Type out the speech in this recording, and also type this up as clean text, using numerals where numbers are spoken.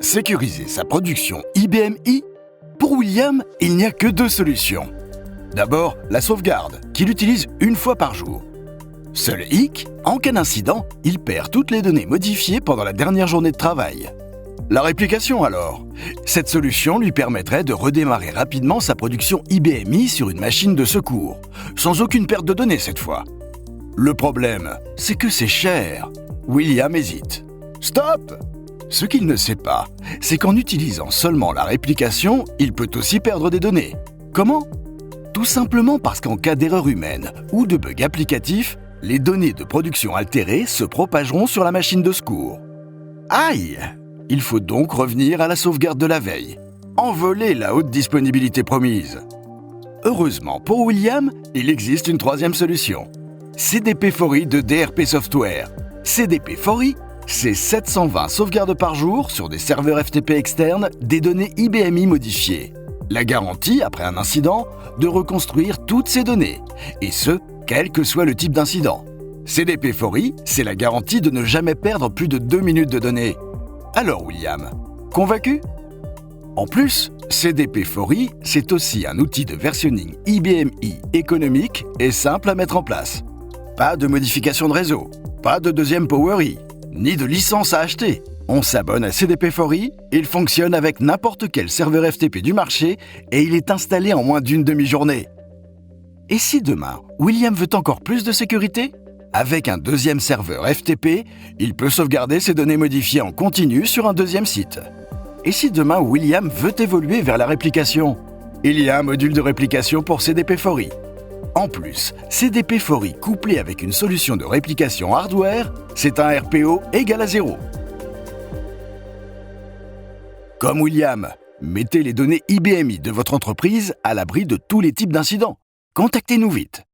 Sécuriser sa production IBM-i? Pour William, il n'y a que deux solutions. D'abord, la sauvegarde, qu'il utilise une fois par jour. Seul hic, en cas d'incident, il perd toutes les données modifiées pendant la dernière journée de travail. La réplication alors? Cette solution lui permettrait de redémarrer rapidement sa production IBM-i sur une machine de secours, sans aucune perte de données cette fois. Le problème, c'est que c'est cher. William hésite. Stop! Ce qu'il ne sait pas, c'est qu'en utilisant seulement la réplication, il peut aussi perdre des données. Comment? Tout simplement parce qu'en cas d'erreur humaine ou de bug applicatif, les données de production altérées se propageront sur la machine de secours. Aïe! Il faut donc revenir à la sauvegarde de la veille. Envoler la haute disponibilité promise. Heureusement pour William, il existe une troisième solution. CDP4i de DRP Software. CDP4i, c'est 720 sauvegardes par jour sur des serveurs FTP externes des données IBM-i modifiées. La garantie, après un incident, de reconstruire toutes ces données, et ce, quel que soit le type d'incident. CDP4i, c'est la garantie de ne jamais perdre plus de 2 minutes de données. Alors William, convaincu? En plus, CDP4i, c'est aussi un outil de versionning IBM-i économique et simple à mettre en place. Pas de modification de réseau, pas de deuxième PowerI, ni de licence à acheter. On s'abonne à CDP4i, il fonctionne avec n'importe quel serveur FTP du marché et il est installé en moins d'une demi-journée. Et si demain, William veut encore plus de sécurité? Avec un deuxième serveur FTP, il peut sauvegarder ses données modifiées en continu sur un deuxième site. Et si demain William veut évoluer vers la réplication? Il y a un module de réplication pour CDP4i. En plus, CDP4i couplé avec une solution de réplication hardware, c'est un RPO égal à 0. Comme William, mettez les données IBM-i de votre entreprise à l'abri de tous les types d'incidents. Contactez-nous vite.